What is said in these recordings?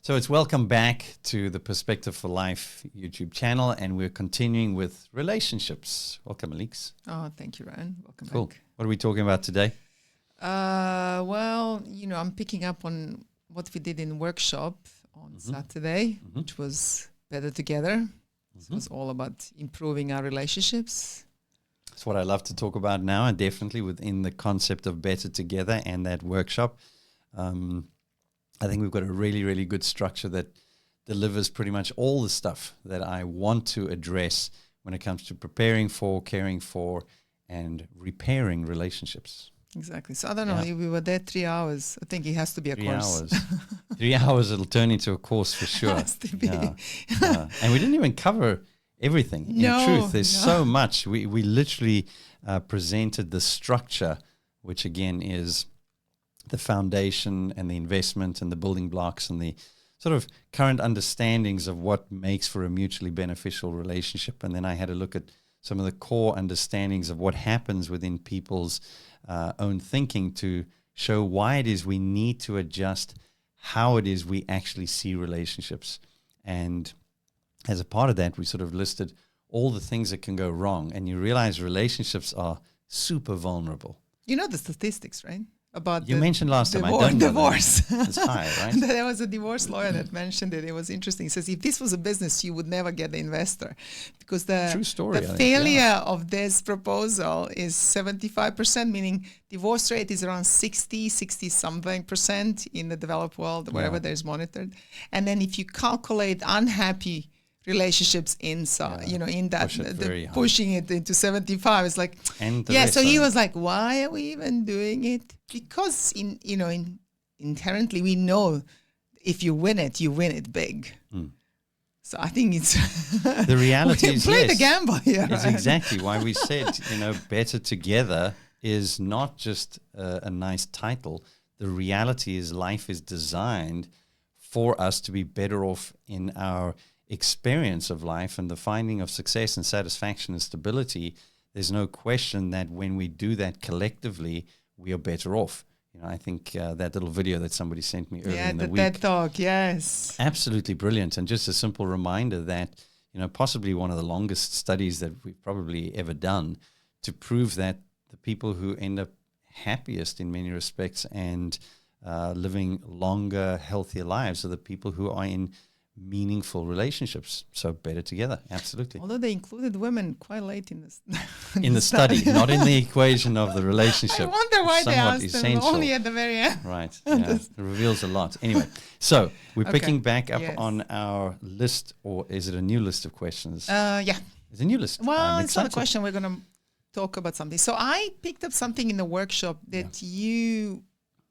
So it's welcome back to the Perspective for Life YouTube channel, and we're continuing with relationships. Welcome, Alix. Oh, thank you, Ryan. Welcome Cool. back. What are we talking about today? Well, I'm picking up on what we did in workshop on Saturday, which was Better Together. It was all about improving our relationships. It's what I love to talk about now, and definitely within the concept of Better Together and that workshop. I think we've got a really, really good structure that delivers pretty much all the stuff that I want to address when it comes to preparing for, caring for, and repairing relationships. Exactly. So I don't know, we were there 3 hours. I think it has to be a 3 course. hours. 3 hours, it'll turn into a course for sure. It has to be. Yeah. And we didn't even cover everything. In truth, there's so much. We literally presented the structure, which again is the foundation and the investment and the building blocks and the sort of current understandings of what makes for a mutually beneficial relationship. And then I had a look at some of the core understandings of what happens within people's own thinking to show why it is we need to adjust how it is we actually see relationships. And as a part of that, we sort of listed all the things that can go wrong. And you realize relationships are super vulnerable. You know the statistics, right? About you mentioned last time, I don't know divorce. It's high, right? There was a divorce lawyer that mentioned it. It was interesting. He says, if this was a business, you would never get the investor, because True story, the failure of this proposal is 75%, meaning divorce rate is around 60-something% in the developed world, wherever there's monitored. And then if you calculate unhappy relationships inside, in that, pushing it into 75, it's like, so he was like, why are we even doing it? Because inherently we know if you win it big. So I think it's the reality is play the gamble here. It's exactly why we said, Better Together is not just a nice title. The reality is life is designed for us to be better off in our experience of life and the finding of success and satisfaction and stability. There's no question that when we do that collectively, we are better off. I think that little video that somebody sent me earlier in the week. TED Talk, yes. Absolutely brilliant. And just a simple reminder that, possibly one of the longest studies that we've probably ever done to prove that the people who end up happiest in many respects and living longer, healthier lives are the people who are in meaningful relationships. So Better Together, absolutely. Although they included women quite late in this in the study, not in the equation of the relationship. I wonder why they asked them only at the very end. Right, it reveals a lot. Anyway, so we're picking back up on our list, or is it a new list of questions? Yeah. It's a new list. Well, it's not a question. We're going to talk about something. So I picked up something in the workshop that you,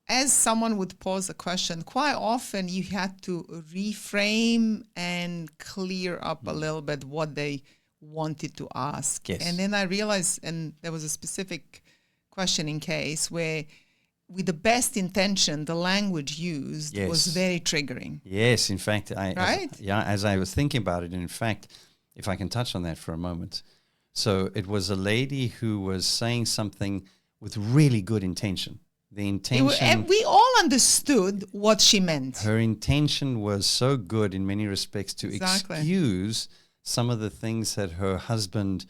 as someone would pose a question, quite often you had to reframe and clear up a little bit what they wanted to ask. Yes. And then I realized, and there was a specific question in case where with the best intention, the language used was very triggering. Yes, in fact, as I was thinking about it, and in fact, if I can touch on that for a moment. So it was a lady who was saying something with really good intention. The intention, and we all understood what she meant. Her intention was so good in many respects to excuse some of the things that her husband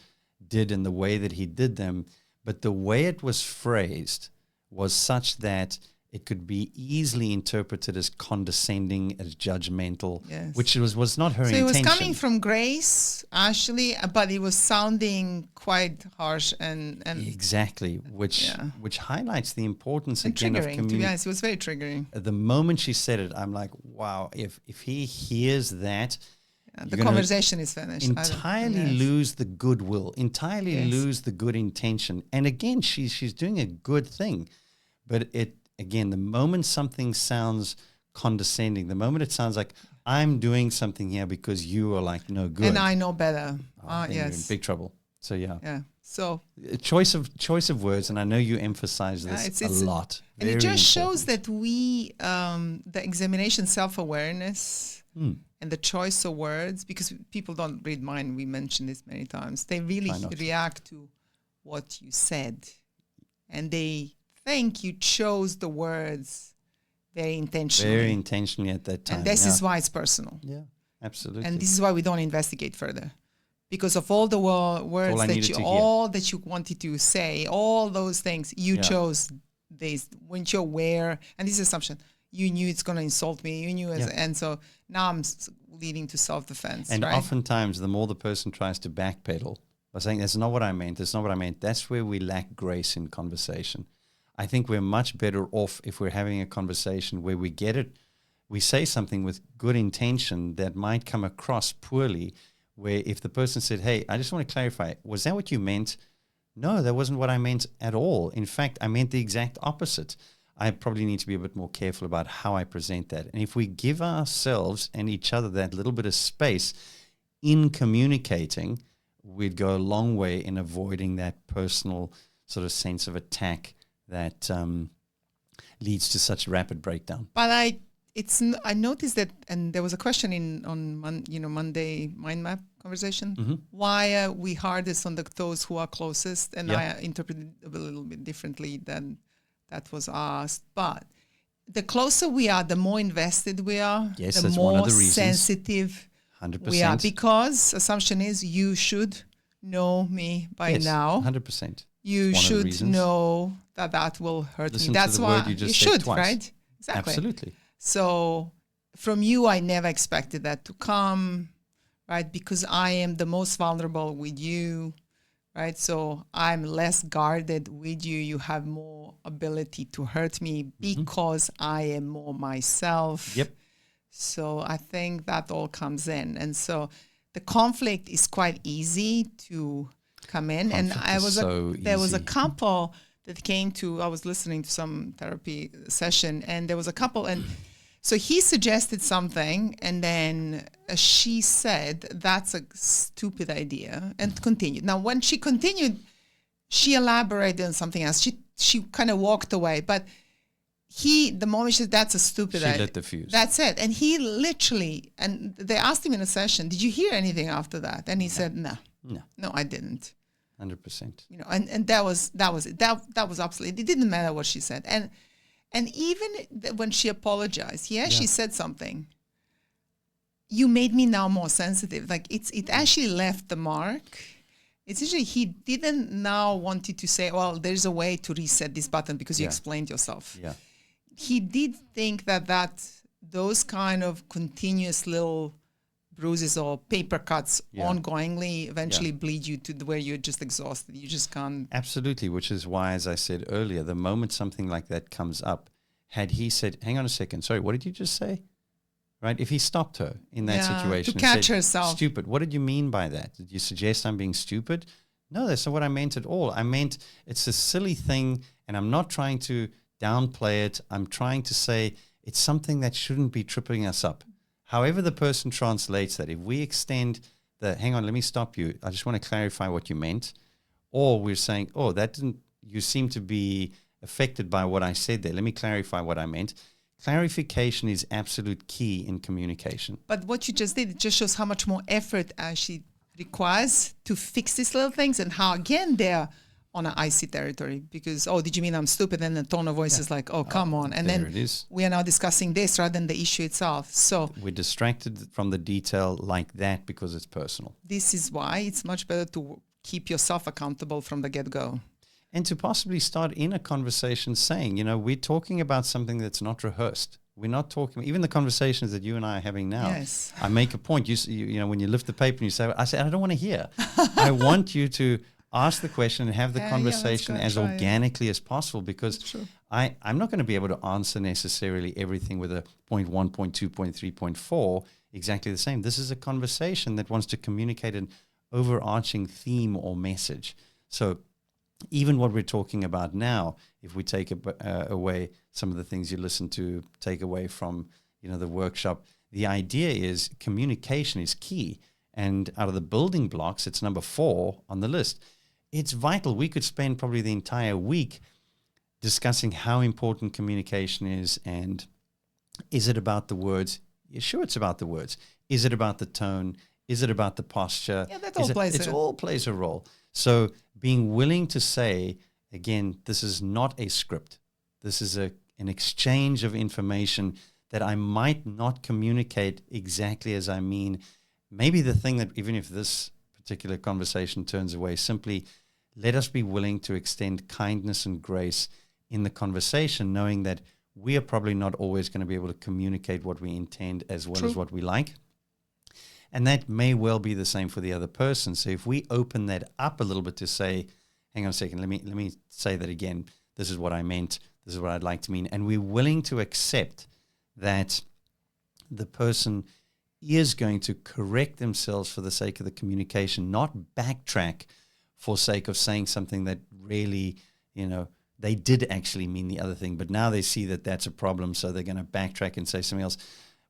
did in the way that he did them, but the way it was phrased was such that it could be easily interpreted as condescending, as judgmental, which was not her intention. So it was coming from grace, actually, but it was sounding quite harsh and exactly, which highlights the importance and again of communication. Yes, it was very triggering. The moment she said it, I'm like, wow, if he hears that, the conversation is finished. Entirely lose the goodwill, entirely lose the good intention. And again, she's doing a good thing, but again, the moment something sounds condescending, the moment it sounds like I'm doing something here because you are like no good, and I know better. Then you're in big trouble. So So choice of words, and I know you emphasize this a lot. And it just shows that we the examination, self-awareness, and the choice of words, because people don't read mind. We mentioned this many times. They really react to what you said, and they think you chose the words very intentionally. Very intentionally at that time. And this is why it's personal. Yeah, absolutely. And this is why we don't investigate further. Because of all the words that you wanted to say, all those things, you chose this, weren't you aware? And this assumption, you knew it's going to insult me, you knew, and so now I'm leading to self-defense. And right? oftentimes, the more the person tries to backpedal by saying, that's not what I meant, that's where we lack grace in conversation. I think we're much better off if we're having a conversation where we get it, we say something with good intention that might come across poorly, where if the person said, hey, I just want to clarify, was that what you meant? No, that wasn't what I meant at all. In fact, I meant the exact opposite. I probably need to be a bit more careful about how I present that. And if we give ourselves and each other that little bit of space in communicating, we'd go a long way in avoiding that personal sort of sense of attack that leads to such rapid breakdown. But I noticed that, and there was a question on Monday mind map conversation. Why are we hardest on those who are closest? And I interpreted it a little bit differently than that was asked. But the closer we are, the more invested we are, yes, the that's more one of the reasons. sensitive 100%. we are. Because assumption is you should know me by now. 100%. You should know that will hurt me. That's why you should, right? Exactly. Absolutely. So from you, I never expected that to come, right? Because I am the most vulnerable with you, right? So I'm less guarded with you. You have more ability to hurt me because I am more myself. Yep. So I think that all comes in. And so the conflict is quite easy to come in. There was a couple that came to, I was listening to some therapy session, and there was a couple, and so he suggested something, and then she said, that's a stupid idea, and continued. Now, when she continued, she elaborated on something else. She kind of walked away, but the moment she said, that's a stupid idea. She lit the fuse. That's it. And he literally, and they asked him in a session, did you hear anything after that? And he said, no, I didn't. 100%. And that was absolutely, it didn't matter what she said. And even when she apologized, she said something. You made me now more sensitive. Like it actually left the mark. It's usually he didn't now want you to say, well, there's a way to reset this button because you explained yourself. Yeah. He did think that those kind of continuous little bruises or paper cuts ongoingly eventually bleed you to where you're just exhausted. You just can't. Absolutely, which is why, as I said earlier, the moment something like that comes up, had he said, hang on a second, sorry, what did you just say? Right? If he stopped her in that situation. To catch said, herself. Stupid. What did you mean by that? Did you suggest I'm being stupid? No, that's not what I meant at all. I meant it's a silly thing, and I'm not trying to downplay it. I'm trying to say it's something that shouldn't be tripping us up. However the person translates that, if we extend the, hang on, let me stop you. I just want to clarify what you meant. Or we're saying, oh, you seem to be affected by what I said there. Let me clarify what I meant. Clarification is absolute key in communication. But what you just did, it just shows how much more effort actually requires to fix these little things, and how, again, they're on an icy territory because, oh, did you mean I'm stupid? And the tone of voice is like, oh, come on. And then we are now discussing this rather than the issue itself. So we're distracted from the detail like that because it's personal. This is why it's much better to keep yourself accountable from the get-go. And to possibly start in a conversation saying, we're talking about something that's not rehearsed. We're not talking, even the conversations that you and I are having now. Yes. I make a point. When you lift the paper and you say, I don't want to hear. I want you to ask the question and have the conversation as organically as possible, because I'm not going to be able to answer necessarily everything with a 0.1, 0.2, 0.3, 0.4 exactly the same. This is a conversation that wants to communicate an overarching theme or message. So even what we're talking about now, if we take away some of the things you listen to, take away from the workshop, the idea is communication is key. And out of the building blocks, it's number 4 on the list. It's vital. We could spend probably the entire week discussing how important communication is, and is it about the words? Yeah, sure, it's about the words. Is it about the tone? Is it about the posture? Yeah, that all plays it all plays a role. So being willing to say, again, this is not a script. This is an an exchange of information that I might not communicate exactly as I mean. Maybe the thing that, even if this particular conversation turns away, simply let us be willing to extend kindness and grace in the conversation, knowing that we are probably not always going to be able to communicate what we intend as well as what we like. And that may well be the same for the other person. So if we open that up a little bit to say, hang on a second, let me say that again. This is what I meant. This is what I'd like to mean. And we're willing to accept that the person is going to correct themselves for the sake of the communication, not backtrack for sake of saying something that really, they did actually mean the other thing, but now they see that that's a problem, so they're going to backtrack and say something else.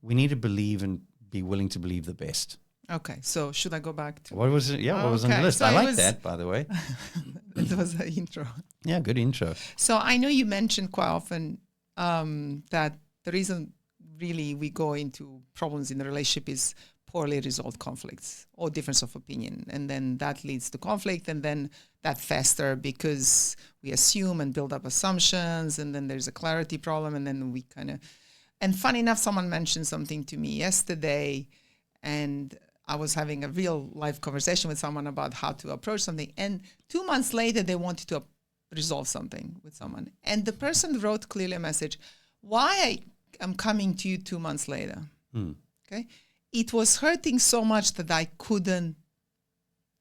We need to believe and be willing to believe the best. Okay, so should I go back to... What was it? Yeah, what was on the list? So I like that, by the way. It was an intro. Yeah, good intro. So I know you mentioned quite often that the reason really we go into problems in the relationship is poorly resolved conflicts or difference of opinion. And then that leads to conflict, and then that fester because we assume and build up assumptions, and then there's a clarity problem, and then we kind of... And funny enough, someone mentioned something to me yesterday, and I was having a real life conversation with someone about how to approach something. And 2 months later, they wanted to resolve something with someone. And the person wrote clearly a message, why I'm coming to you 2 months later. Okay. It was hurting so much that I couldn't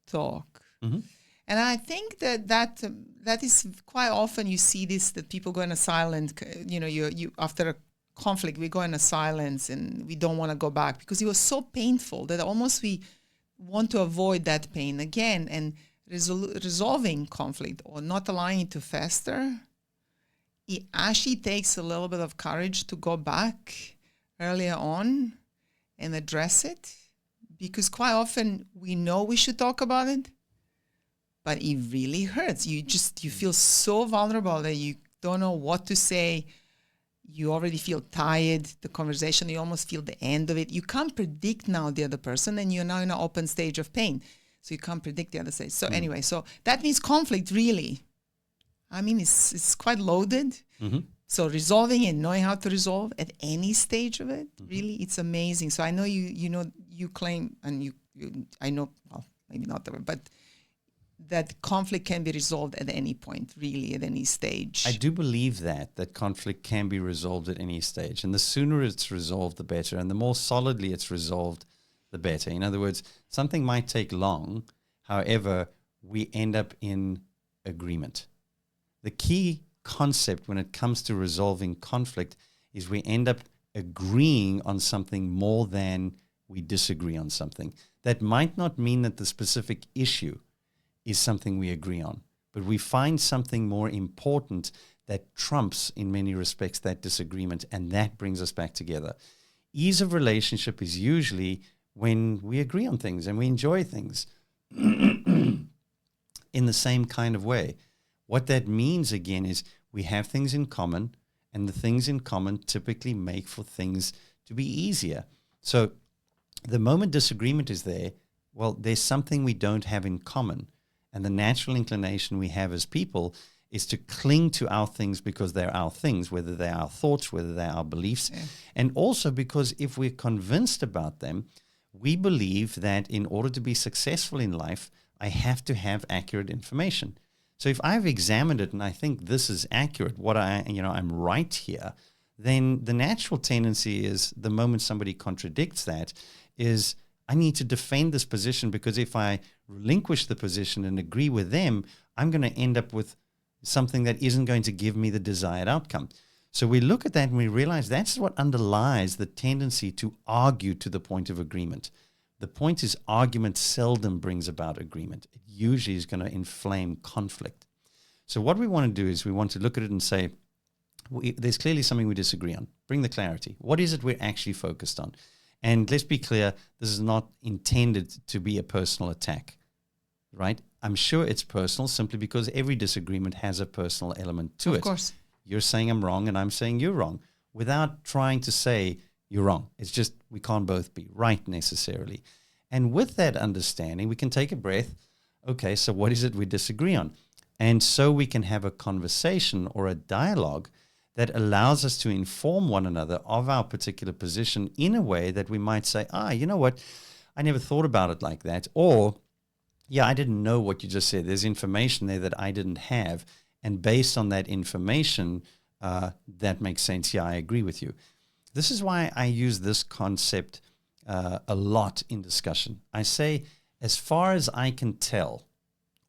talk. Mm-hmm. And I think that is quite often you see this, that people go in a silent, you after a conflict, we go in a silence and we don't want to go back because it was so painful that almost we want to avoid that pain again. And resolving conflict or not allowing it to fester, it actually takes a little bit of courage to go back earlier on and address it, because quite often we know we should talk about it, but it really hurts. You feel so vulnerable that you don't know what to say. You already feel tired, the conversation, you almost feel the end of it. You can't predict now the other person, and you're now in an open stage of pain. So you can't predict the other stage. So anyway, so that means conflict really, it's quite loaded. Mm-hmm. So resolving it, knowing how to resolve at any stage of it, really, it's amazing. So I know you claim, and I know, well, maybe not the way, but that conflict can be resolved at any point, really, at any stage. I do believe that conflict can be resolved at any stage. And the sooner it's resolved, the better. And the more solidly it's resolved, the better. In other words, something might take long. However, we end up in agreement. The key concept when it comes to resolving conflict is we end up agreeing on something more than we disagree on something. That might not mean that the specific issue is something we agree on, but we find something more important that trumps in many respects that disagreement, and that brings us back together. Ease of relationship is usually when we agree on things and we enjoy things in the same kind of way. What that means, again, is we have things in common, and the things in common typically make for things to be easier. So the moment disagreement is there, well, there's something we don't have in common. And the natural inclination we have as people is to cling to our things because they're our things, whether they're our thoughts, whether they're our beliefs. Yeah. And also because if we're convinced about them, we believe that in order to be successful in life, I have to have accurate information. So if I've examined it and I think this is accurate, I'm right here, then the natural tendency is the moment somebody contradicts that is I need to defend this position, because if I relinquish the position and agree with them, I'm going to end up with something that isn't going to give me the desired outcome. So we look at that and we realize that's what underlies the tendency to argue to the point of agreement. The point is argument seldom brings about agreement. It usually is going to inflame conflict. So what we want to do is we want to look at it and say, there's clearly something we disagree on. Bring the clarity. What is it we're actually focused on? And let's be clear, this is not intended to be a personal attack, right? I'm sure it's personal simply because every disagreement has a personal element to it. Of course. You're saying I'm wrong and I'm saying you're wrong without trying to say you're wrong. It's just we can't both be right necessarily. And with that understanding, we can take a breath. Okay, so what is it we disagree on? And so we can have a conversation or a dialogue that allows us to inform one another of our particular position in a way that we might say, you know what, I never thought about it like that. Or, yeah, I didn't know what you just said. There's information there that I didn't have. And based on that information, that makes sense. Yeah, I agree with you. This is why I use this concept a lot in discussion. I say, as far as I can tell,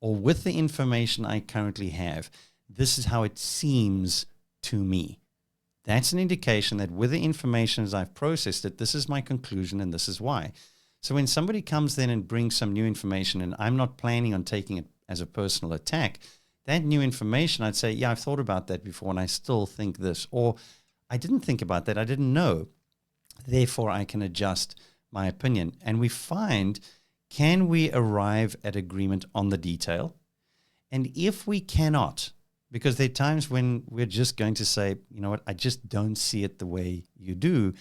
or with the information I currently have, this is how it seems to me. That's an indication that with the information as I've processed it, this is my conclusion and this is why. So when somebody comes then and brings some new information and I'm not planning on taking it as a personal attack, that new information, I'd say, yeah, I've thought about that before and I still think this. Or I didn't think about that. I didn't know. Therefore, I can adjust my opinion. And we find, can we arrive at agreement on the detail? And if we cannot, because there are times when we're just going to say, you know what, I just don't see it the way you do,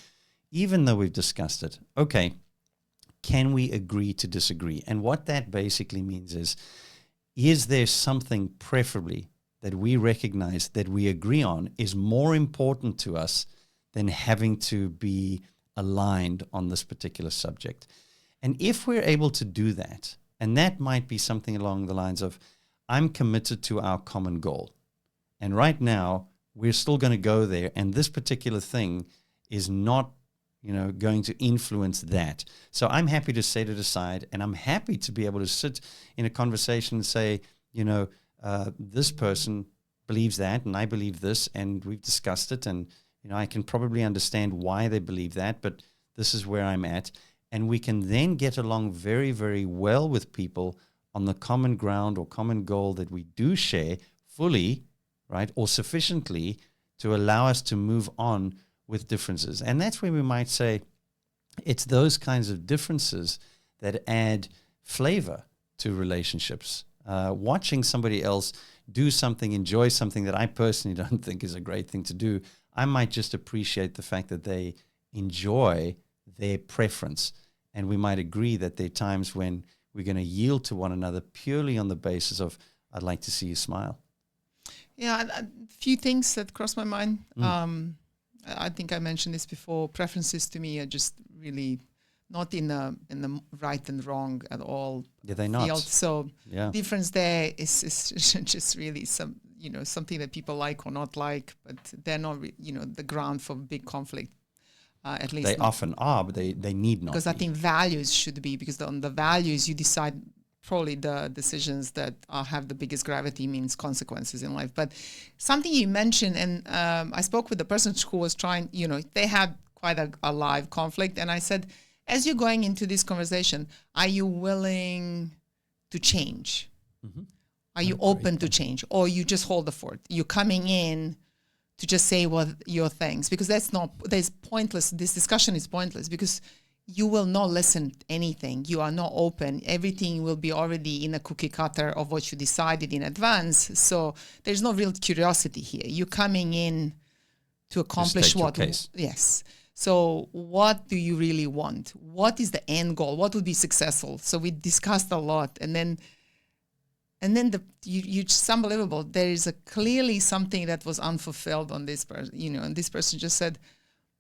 even though we've discussed it. Okay, can we agree to disagree? And what that basically means is there something preferably that we recognize that we agree on is more important to us than having to be aligned on this particular subject? And if we're able to do that, and that might be something along the lines of, I'm committed to our common goal. And right now, we're still going to go there. And this particular thing is not, going to influence that. So I'm happy to set it aside. And I'm happy to be able to sit in a conversation and say, this person believes that and I believe this. And we've discussed it. And, I can probably understand why they believe that. But this is where I'm at. And we can then get along very, very well with people on the common ground or common goal that we do share fully, right, or sufficiently to allow us to move on with differences. And that's where we might say it's those kinds of differences that add flavor to relationships. Watching somebody else do something, enjoy something that I personally don't think is a great thing to do, I might just appreciate the fact that they enjoy their preference. And we might agree that there are times when we're going to yield to one another purely on the basis of, I'd like to see you smile. Yeah, a few things that crossed my mind. I think I mentioned this before. Preferences to me are just really not in the right and wrong at all. Yeah, they're not. So difference there is just really something that people like or not like, but they're not the ground for big conflict. At least they often are, but they need not. Because I think values should be, because on the values you decide probably the decisions that have the biggest gravity means consequences in life. But something you mentioned, and I spoke with the person who was trying, they had quite a live conflict. And I said, as you're going into this conversation, are you willing to change? Mm-hmm. Are you open to change? Or you just hold the fort? You're coming in to just say what your things, because there's pointless. This discussion is pointless because you will not listen to anything. You are not open. Everything will be already in a cookie cutter of what you decided in advance. So there's no real curiosity here. You're coming in to accomplish what? Yes. So what do you really want? What is the end goal? What would be successful? So we discussed a lot, and then it's unbelievable. There is clearly something that was unfulfilled on this person, and this person just said,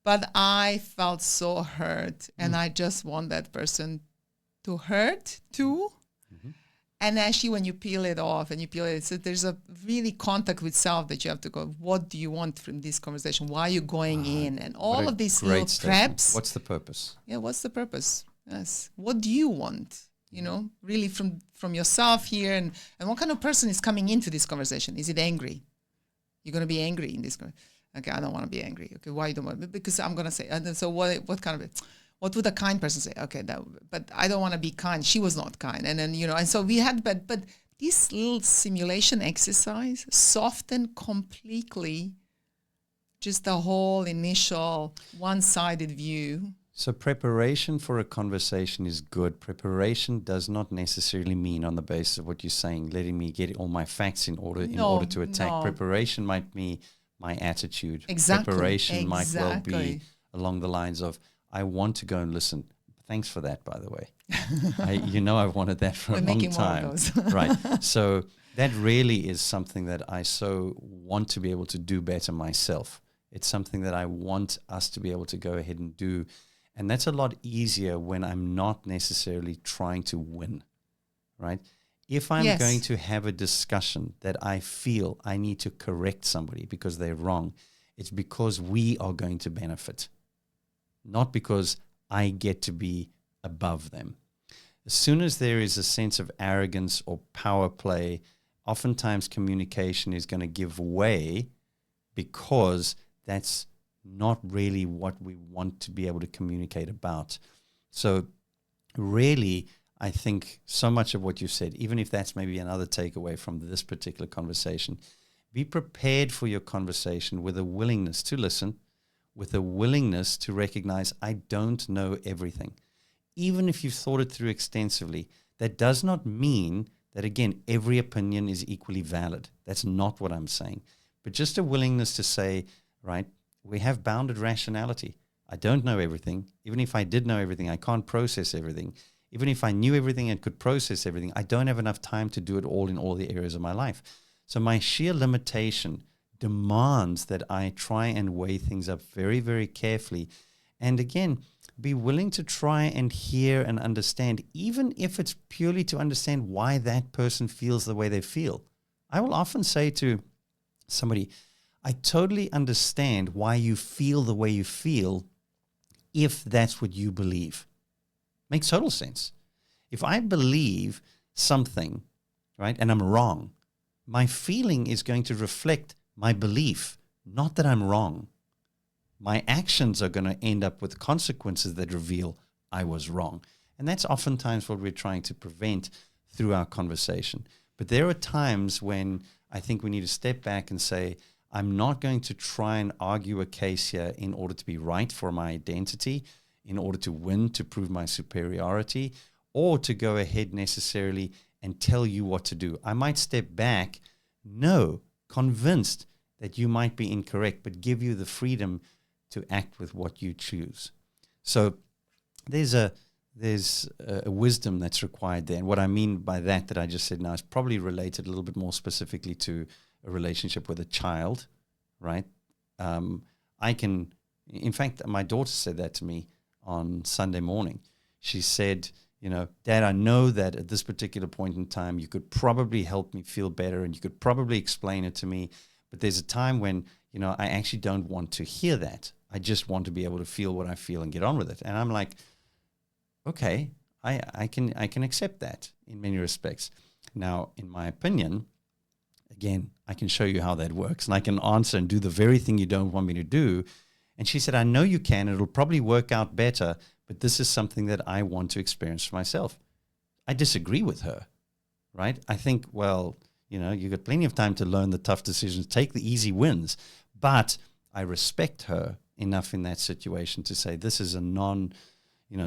but I felt so hurt, and I just want that person to hurt too. Mm-hmm. And actually, when you peel it off so there's a really contact with self that you have to go, what do you want from this conversation? Why are you going in? And all of these little preps. What's the purpose? Yeah, what's the purpose? Yes. What do you want? Really from yourself here, and what kind of person is coming into this conversation? Is it angry? You're going to be angry in this conversation. Okay, I don't want to be angry. Okay, why you don't want to? Because I'm going to say, and then, so what kind of it? What would a kind person say? Okay, but I don't want to be kind. She was not kind. And then, and so we had, but this little simulation exercise softened completely just the whole initial one-sided view. So preparation for a conversation is good. Preparation does not necessarily mean on the basis of what you're saying, letting me get all my facts in order to attack. No. Preparation might be my attitude. Exactly. Preparation might well be along the lines of, I want to go and listen. Thanks for that, by the way. I've wanted that for a long time. More of those. Right. So that really is something that I so want to be able to do better myself. It's something that I want us to be able to go ahead and do. And that's a lot easier when I'm not necessarily trying to win, right? If I'm going to have a discussion that I feel I need to correct somebody because they're wrong, it's because we are going to benefit, not because I get to be above them. As soon as there is a sense of arrogance or power play, oftentimes communication is going to give way because that's not really what we want to be able to communicate about. So really, I think so much of what you said, even if that's maybe another takeaway from this particular conversation, be prepared for your conversation with a willingness to listen, with a willingness to recognize I don't know everything. Even if you've thought it through extensively, that does not mean that, again, every opinion is equally valid. That's not what I'm saying. But just a willingness to say, right, we have bounded rationality. I don't know everything. Even if I did know everything, I can't process everything. Even if I knew everything and could process everything, I don't have enough time to do it all in all the areas of my life. So my sheer limitation demands that I try and weigh things up very, very carefully. And again, be willing to try and hear and understand, even if it's purely to understand why that person feels the way they feel. I will often say to somebody, I totally understand why you feel the way you feel if that's what you believe. Makes total sense. If I believe something, right, and I'm wrong, my feeling is going to reflect my belief, not that I'm wrong. My actions are going to end up with consequences that reveal I was wrong. And that's oftentimes what we're trying to prevent through our conversation. But there are times when I think we need to step back and say, I'm not going to try and argue a case here in order to be right for my identity, in order to win, to prove my superiority, or to go ahead necessarily and tell you what to do. I might step back, convinced that you might be incorrect, but give you the freedom to act with what you choose. So there's a wisdom that's required there. And what I mean by that I just said now is probably related a little bit more specifically to a relationship with a child, right? In fact, my daughter said that to me on Sunday morning. She said, Dad, I know that at this particular point in time, you could probably help me feel better and you could probably explain it to me. But there's a time when, I actually don't want to hear that. I just want to be able to feel what I feel and get on with it. And I'm like, okay, I can accept that in many respects. Now, in my opinion, again, I can show you how that works and I can answer and do the very thing you don't want me to do. And she said, I know you can. It'll probably work out better, but this is something that I want to experience for myself. I disagree with her, right? I think, well, you've got plenty of time to learn the tough decisions, take the easy wins. But I respect her enough in that situation to say this is a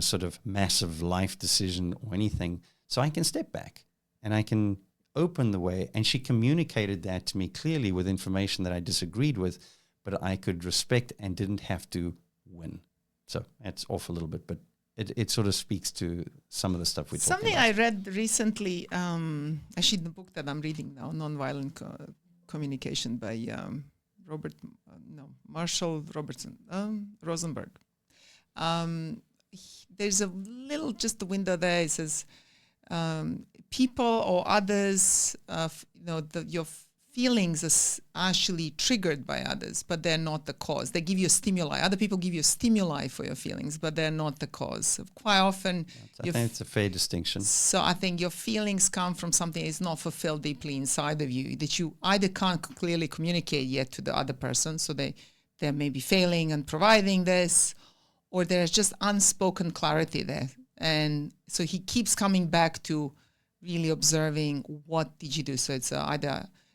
sort of massive life decision or anything. So I can step back and I can open the way. And she communicated that to me clearly with information that I disagreed with, but I could respect and didn't have to win. So that's off a little bit, but it sort of speaks to some of the stuff we're talking about. Something I read recently, actually the book that I'm reading now, Nonviolent Communication by Marshall Rosenberg. There's a little, just the window there, it says, people or others, your feelings are actually triggered by others, but they're not the cause. They give you a stimuli. Other people give you a stimuli for your feelings, but they're not the cause. Quite often... I think it's a fair distinction. So I think your feelings come from something that is not fulfilled deeply inside of you, that you either can't clearly communicate yet to the other person, so they're maybe failing and providing this, or there's just unspoken clarity there. And so he keeps coming back to really observing what did you do. So it's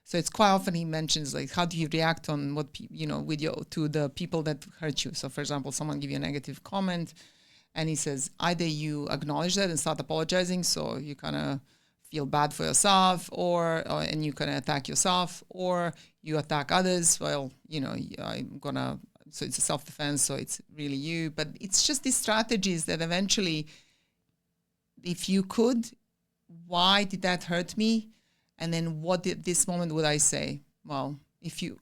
So it's quite often he mentions like, how do you react on what, to the people that hurt you? So for example, someone give you a negative comment and he says, either you acknowledge that and start apologizing. So you kind of feel bad for yourself and you kind of attack yourself, or you attack others. Well, I'm going to so it's a self-defense, so it's really you. But it's just these strategies that eventually, if you could, why did that hurt me? And then what did this moment would I say? Well,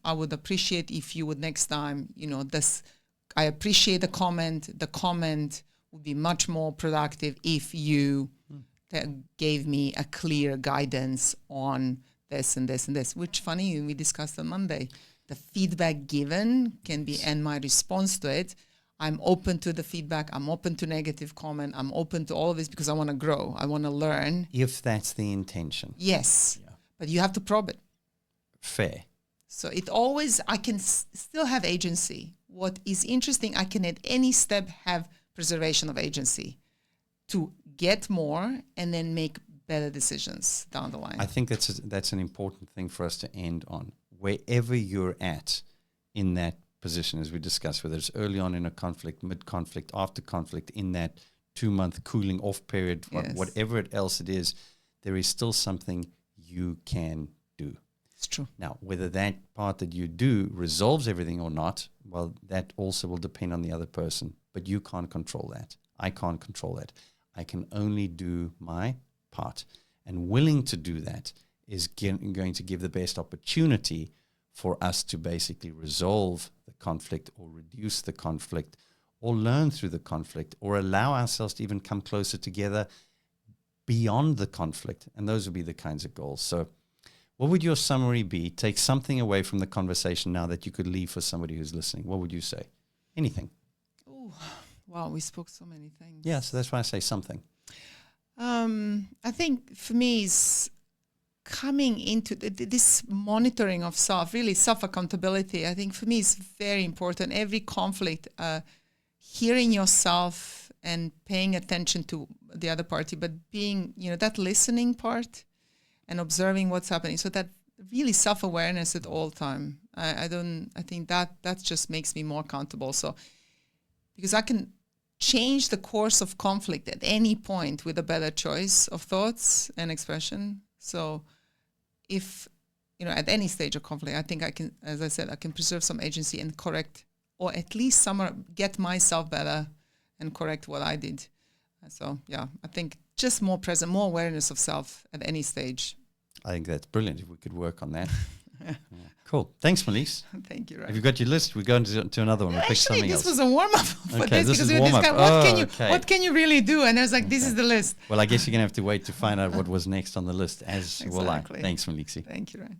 I would appreciate if you would next time, I appreciate the comment. The comment would be much more productive if you gave me a clear guidance on this and this and this, which funny, we discussed on Monday. The feedback given can be, and my response to it, I'm open to the feedback. I'm open to negative comment. I'm open to all of this because I want to grow. I want to learn. If that's the intention. Yes. Yeah. But you have to probe it. Fair. So I can still have agency. What is interesting, I can at any step have preservation of agency to get more and then make better decisions down the line. I think that's an important thing for us to end on. Wherever you're at in that position, as we discussed, whether it's early on in a conflict, mid-conflict, after conflict, in that 2-month cooling off period, yes. Whatever else it is, there is still something you can do. It's true. Now, whether that part that you do resolves everything or not, well, that also will depend on the other person. But you can't control that. I can't control that. I can only do my part. And willing to do that is going to give the best opportunity for us to basically resolve the conflict or reduce the conflict or learn through the conflict or allow ourselves to even come closer together beyond the conflict. And those would be the kinds of goals. So what would your summary be? Take something away from the conversation now that you could leave for somebody who's listening. What would you say? Anything. Oh, wow, we spoke so many things. Yeah, so that's why I say something. I think for me is coming into this monitoring of self, really self-accountability. I think for me is very important. Every conflict, hearing yourself and paying attention to the other party, but being, that listening part and observing what's happening. So that really self-awareness at all time. I think that just makes me more accountable. So because I can change the course of conflict at any point with a better choice of thoughts and expression. So if, at any stage of conflict, I think I can, as I said, I can preserve some agency and correct, or at least get myself better and correct what I did. So, yeah, I think just more present, more awareness of self at any stage. I think that's brilliant if we could work on that. Yeah. Cool. Thanks, Melise. Thank you, Ryan. Have you got your list? We're going to another one. We'll pick something else. This was a warm-up for okay, this because we warm-up. Discussed what can you really do? And I was like, this is the list. Well, I guess you're going to have to wait to find out what was next on the list, as will I. Thanks, Melise. Thank you, Ryan.